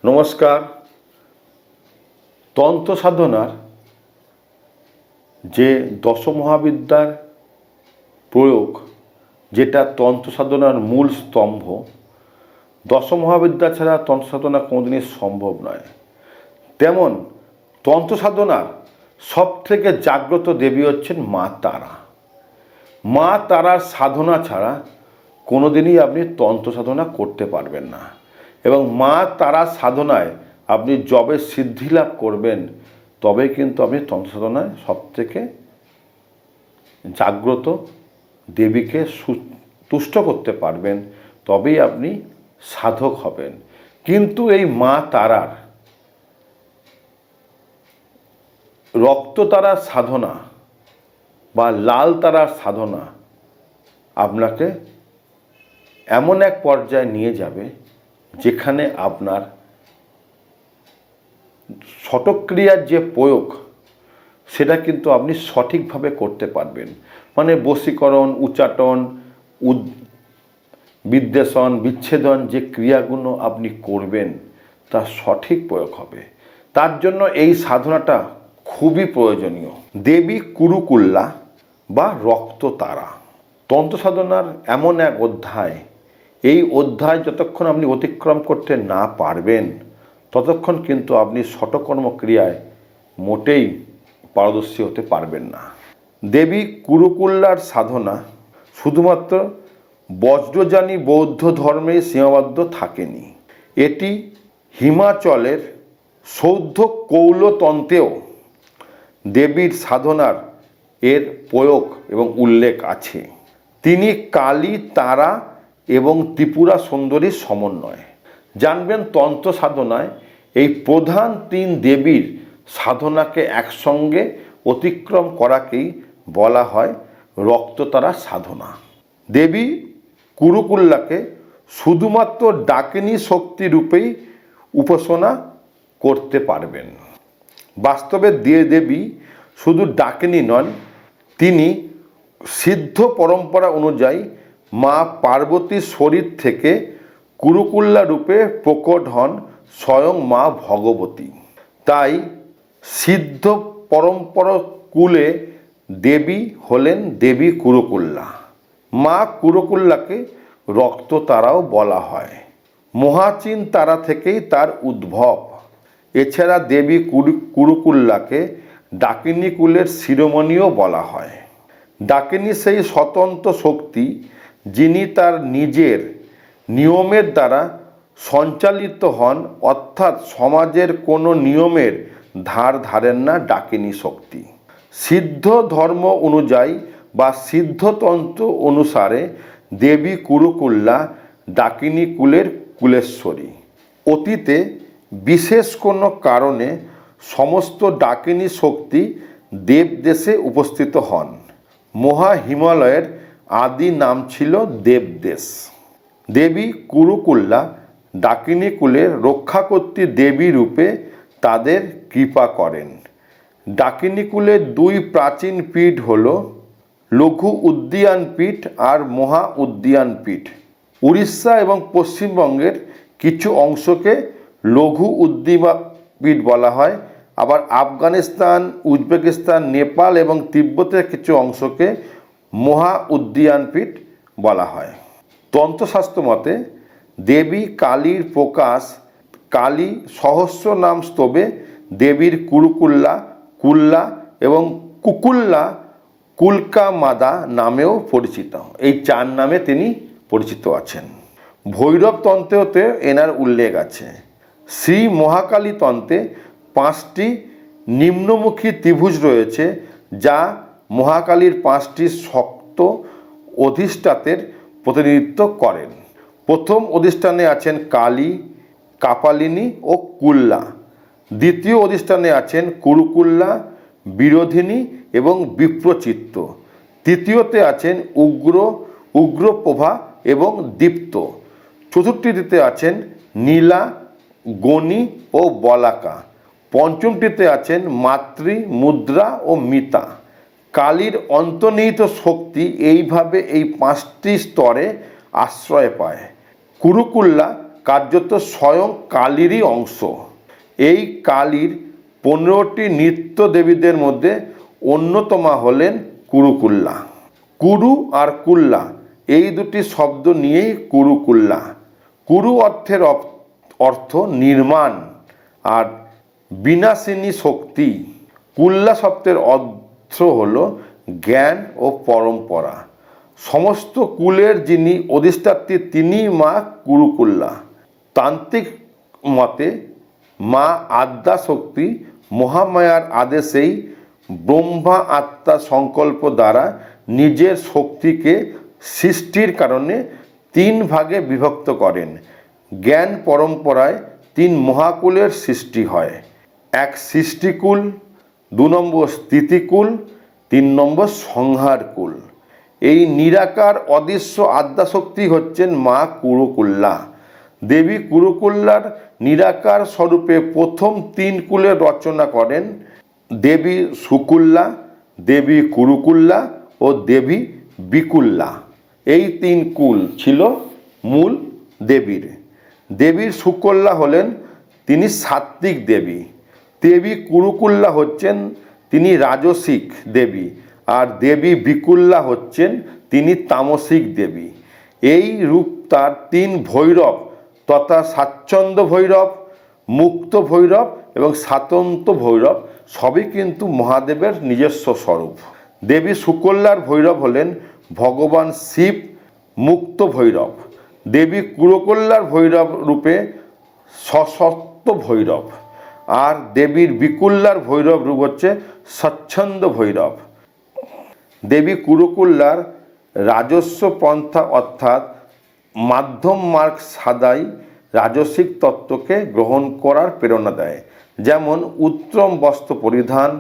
নমস্কার। তন্ত্র সাধনার যে দশমহাবিদ্যার প্রয়োগ, যেটা তন্ত্র সাধনার মূল স্তম্ভ, দশমহাবিদ্যা ছাড়া তন্ত্র সাধনা কোনোদিনই সম্ভব নয়। তেমন তন্ত্র সাধনার সবথেকে জাগ্রত দেবী হচ্ছেন মা তারা। মা তারার সাধনা ছাড়া কোনোদিনই আপনি তন্ত্র সাধনা করতে পারবেন না, এবং মা তারার সাধনায় আপনি যবে সিদ্ধি লাভ করবেন তবে কিন্তু আপনি তন্ত্র সাধনায় সবথেকে জাগ্রত দেবীকে তুষ্ট করতে পারবেন, তবেই আপনি সাধক হবেন। কিন্তু এই মা তারার রক্ত তারার সাধনা বা লাল তারার সাধনা আপনাকে এমন এক পর্যায়ে নিয়ে যাবে যেখানে আপনার ষটক্রিয়ার যে প্রয়োগ সেটা কিন্তু আপনি সঠিকভাবে করতে পারবেন। মানে বশীকরণ, উচ্চাটন, বিদ্বেষণ, বিচ্ছেদন যে ক্রিয়াগুলো আপনি করবেন তার সঠিক প্রয়োগ হবে। তার জন্য এই সাধনাটা খুবই প্রয়োজনীয়। দেবী কুরুকুল্লা বা রক্ত তারা তন্ত্র সাধনার এমন এক অধ্যায়, এই অধ্যায় যতক্ষণ আপনি অতিক্রম করতে না পারবেন ততক্ষণ কিন্তু আপনি ষটকর্ম ক্রিয়ায় মোটেই পারদর্শী হতে পারবেন না। দেবী কুরুকুল্লার সাধনা শুধুমাত্র বজ্রযানী বৌদ্ধ ধর্মে সীমাবদ্ধ থাকেনি। এটি হিমাচলের সৌদ্ধ কৌলতন্ত্রেও দেবীর সাধনার এর প্রয়োগ এবং উল্লেখ আছে। তিনি কালী, তারা এবং ত্রিপুরা সুন্দরীর সমন্বয়। জানবেন তন্ত্র সাধনায় এই প্রধান তিন দেবীর সাধনাকে একসঙ্গে অতিক্রম করাকেই বলা হয় রক্ততারা সাধনা। দেবী কুরুকুল্লাকে শুধুমাত্র ডাকিনী শক্তি রূপেই উপাসনা করতে পারবেন। বাস্তবে দেবী শুধু ডাকিনী নন, তিনি সিদ্ধ পরম্পরা অনুযায়ী মা পার্বতীর শরীর থেকে কুরুকুল্লা রূপে প্রকট হন স্বয়ং মা ভগবতী। তাই সিদ্ধ পরম্পরা কুলে দেবী হলেন দেবী কুরুকুল্লা। মা কুরুকুল্লাকে রক্ত তারাও বলা হয়। মহাচীন তারা থেকেই তার উদ্ভব। এছাড়া দেবী কুরুকুল্লাকে ডাকিনী কুলের শিরোমণিও বলা হয়। ডাকিনী সেই স্বতন্ত্র শক্তি যিনি তার নিজের নিয়মের দ্বারা সঞ্চালিত হন, অর্থাৎ সমাজের কোনো নিয়মের ধার ধারেন না ডাকিনী শক্তি। সিদ্ধ ধর্ম অনুযায়ী বা সিদ্ধতন্ত্র অনুসারে দেবী কুরুকুল্লা ডাকিনী কুলের কুলেশ্বরী। অতীতে বিশেষ কোনো কারণে সমস্ত ডাকিনী শক্তি দেবদেশে উপস্থিত হন। মহা হিমালয়ের আদি নাম ছিল দেবদেশ। দেবী কুরুকুল্লা ডাকিনী কুলের রক্ষাকর্ত্রী দেবী রূপে তাদের কৃপা করেন। ডাকিনী কুলের দুই প্রাচীন পীঠ হল লঘু উদ্যান পীঠ আর মহা উদ্যান পীঠ। উড়িষ্যা এবং পশ্চিমবঙ্গের কিছু অংশকে লঘু উদ্যান পীঠ বলা হয়, আবার আফগানিস্তান, উজবেকিস্তান, নেপাল এবং তিব্বতের কিছু অংশকে মহা উদ্যান পীঠ বলা হয়। তন্ত্রশাস্ত্র মতে দেবী কালীর প্রকাশ কালী সহস্র নাম স্তবে দেবীর কুরুকুল্লা, কুল্লা এবং কুকুল্লা কুলকামাদা নামেও পরিচিত। এই চার নামে তিনি পরিচিত আছেন। ভৈরব তন্ত্রেতে এনার উল্লেখ আছে। শ্রী মহাকালী তন্ত্রে 5টি নিম্নমুখী ত্রিভুজ রয়েছে, যা মহাকালীর 5টি শক্ত অধিষ্ঠাতের প্রতিনিধিত্ব করেন। প্রথম অধিষ্ঠানে আছেন কালী, কাপালিনী ও কুল্লা। দ্বিতীয় অধিষ্ঠানে আছেন কুরুকুল্লা, বিরোধিনী এবং বিপ্রচিত্ত। তৃতীয়তে আছেন উগ্রপ্রভা এবং দীপ্ত। চতুর্থীতে আছেন নীলা, গণী ও বলাকা। পঞ্চমটিতে আছেন মাতৃ, মুদ্রা ও মিতা। কালীর অন্তর্নিহিত শক্তি এইভাবে এই 5টি স্তরে আশ্রয় পায়। কুরুকুল্লা কার্যত স্বয়ং কালীরই অংশ। এই কালীর 15টি নিত্য দেবীদের মধ্যে অন্যতমা হলেন কুরুকুল্লা। কুরু আর কুল্লা এই দুটি শব্দ নিয়েই কুরুকুল্লা। কুরু অর্থের অর্থ নির্মাণ আর বিনাশিনী শক্তি। কুল্লা শব্দের অর্থ হল জ্ঞান ও পরম্পরা। সমস্ত কুলের যিনি অধিষ্ঠাত্রী তিনিই মা কুরুকুল্লা। তান্ত্রিক মতে মা আদ্যা শক্তি মহামায়ার আদেশেই ব্রহ্মা আত্মা সংকল্প দ্বারা নিজের শক্তিকে সৃষ্টির কারণে 3 ভাগে বিভক্ত করেন। জ্ঞান পরম্পরায় 3 মহাকুলের সৃষ্টি হয়। 1 সৃষ্টিকুল, 2 নম্বর স্থিতিকুল, 3 নম্বর সংহারকুল। এই নিরাকার অদৃশ্য আদ্যাশক্তি হচ্ছেন মা কুরুকুল্লা। দেবী কুরুকুল্লার নিরাকার স্বরূপে প্রথম 3 কুলের রচনা করেন দেবী সুকুল্লা, দেবী কুরুকুল্লা ও দেবী বিকুল্লা। এই 3 কুল ছিল মূল দেবীর। দেবীর সুকল্লা হলেন তিনি সাত্ত্বিক দেবী। দেবী কুরুকুল্লা হচ্ছেন তিনি রাজসিক দেবী। আর দেবী বিকুল্লা হচ্ছেন তিনি তামসিক দেবী। এই রূপ তার 3 ভৈরব তথা স্বাচ্ছন্দ্য ভৈরব, মুক্ত ভৈরব এবং স্বাতন্ত্র ভৈরব সবই কিন্তু মহাদেবের নিজস্ব স্বরূপ। দেবী সুকল্যার ভৈরব হলেন ভগবান শিব, মুক্ত ভৈরব। দেবী কুরুকুল্লার ভৈরব রূপে সশস্ত্র ভৈরব। আর দেবীর বিকুল্লার ভৈরব রূপ হচ্ছে স্বচ্ছন্দ ভৈরব। দেবী কুরুকুল্লার রাজস্ব পন্থা অর্থাৎ মাধ্যম মার্গ সাদাই রাজসিক তত্ত্বকে গ্রহণ করার প্রেরণা দেয়। যেমন উত্তম বস্ত্র পরিধান,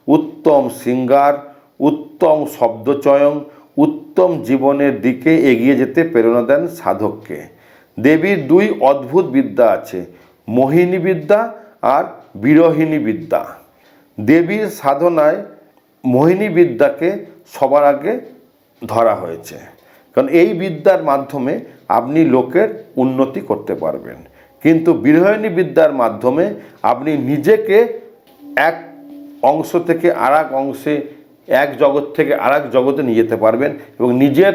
উত্তম শৃঙ্গার, উত্তম শব্দচয়ন, উত্তম জীবনের দিকে এগিয়ে যেতে প্রেরণা দেন সাধককে। দেবীর 2 অদ্ভুত বিদ্যা আছে, মোহিনী বিদ্যা আর বিরহিণী বিদ্যা। দেবীর সাধনায় মোহিনী বিদ্যাকে সবার আগে ধরা হয়েছে, কারণ এই বিদ্যার মাধ্যমে আপনি লোকের উন্নতি করতে পারবেন। কিন্তু বিরহিণী বিদ্যার মাধ্যমে আপনি নিজেকে এক অংশ থেকে আরেক অংশে, এক জগৎ থেকে আরেক জগতে নিয়ে যেতে পারবেন এবং নিজের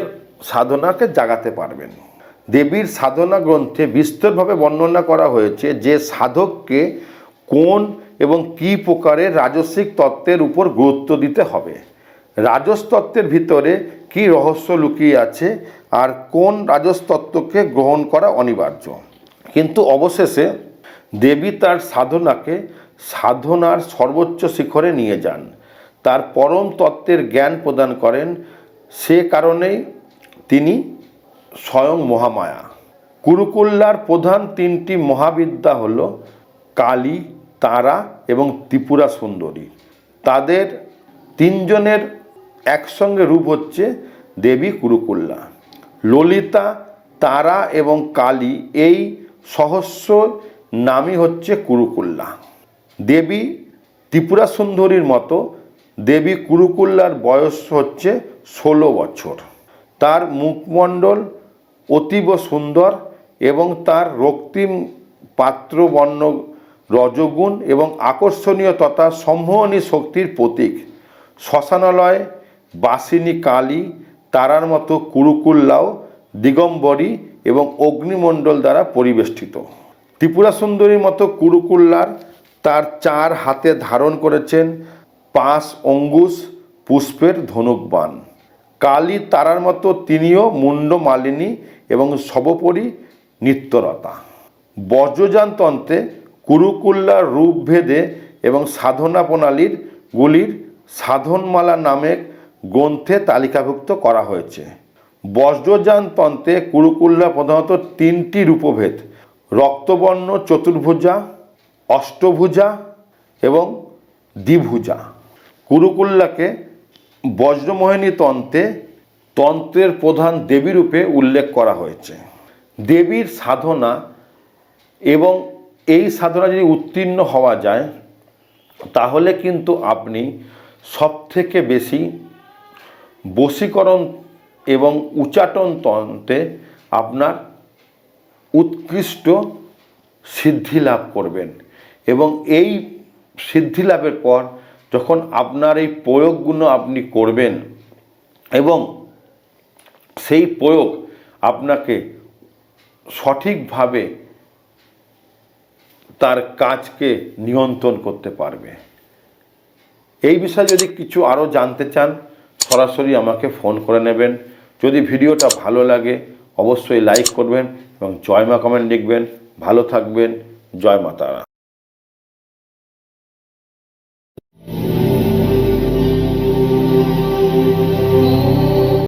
সাধনাকে জাগাতে পারবেন। দেবীর সাধনা গ্রন্থে বিস্তরভাবে বর্ণনা করা হয়েছে যে সাধককে কোন এবং কী প্রকারের রাজসিক তত্ত্বের উপর গুরুত্ব দিতে হবে, রাজস্তত্ত্বের ভিতরে কী রহস্য লুকিয়ে আছে আর কোন রাজস্তত্ত্বকে গ্রহণ করা অনিবার্য। কিন্তু অবশেষে দেবী তার সাধনাকে সাধনার সর্বোচ্চ শিখরে নিয়ে যান, তার পরম তত্ত্বের জ্ঞান প্রদান করেন। সে কারণেই তিনি স্বয়ং মহামায়া। কুরুকুল্লার প্রধান 3টি মহাবিদ্যা হল কালী, তারা এবং ত্রিপুরা সুন্দরী। তাদের 3 জনের একসঙ্গে রূপ হচ্ছে দেবী কুরুকুল্লা। ললিতা, তারা এবং কালী এই সহস্র নামই হচ্ছে কুরুকুল্লা। দেবী ত্রিপুরা সুন্দরীর মতো দেবী কুরুকুল্লার বয়স হচ্ছে 16 বছর। তার মুখমণ্ডল অতীব সুন্দর এবং তার রক্তিম পাত্রবর্ণ রজগুণ এবং আকর্ষণীয় তথা সম্মোহনী শক্তির প্রতীক। শ্মশানালয় বাসিনী কালী, তারার মতো কুরুকুল্লাও দিগম্বরী এবং অগ্নিমণ্ডল দ্বারা পরিবেষ্টিত। ত্রিপুরা সুন্দরীর মতো কুরুকুল্লার তার 4 হাতে ধারণ করেছেন 5 অঙ্কুশ পুষ্পের ধনুকবাণ। কালী তারার মতো তিনিও মুন্ডমালিনী এবং সর্বোপরি নিত্যরতা। বজ্রযান তন্ত্রে কুরুকুল্লার রূপভেদে এবং সাধনা প্রণালীর গুলির সাধনমালা নামে গ্রন্থে তালিকাভুক্ত করা হয়েছে। বজ্রযান তন্ত্রে কুরুকুল্লা প্রধানত 3টি রূপভেদ, রক্তবর্ণ চতুর্ভুজা, অষ্টভুজা এবং দ্বিভুজা। কুরুকুল্লাকে বজ্রমোহিনী তন্ত্রের প্রধান দেবীরূপে উল্লেখ করা হয়েছে। দেবীর সাধনা এবং এই সাধনা যদি উত্তীর্ণ হওয়া যায় তাহলে কিন্তু আপনি সবথেকে বেশি বশীকরণ এবং উচ্চাটন তন্ত্রে আপনার উৎকৃষ্ট সিদ্ধি লাভ করবেন। এবং এই সিদ্ধি লাভের পর যখন আপনার এই প্রয়োগগুলো আপনি করবেন এবং সেই প্রয়োগ আপনাকে সঠিকভাবে তার কাজকে নিয়ন্ত্রণ করতে পারবে। এই বিষয়ে যদি কিছু আরও জানতে চান সরাসরি আমাকে ফোন করে নেবেন। যদি ভিডিওটা ভালো লাগে অবশ্যই লাইক করবেন এবং জয় মা কমেন্ট লিখবেন। ভালো থাকবেন। জয় মা তারা।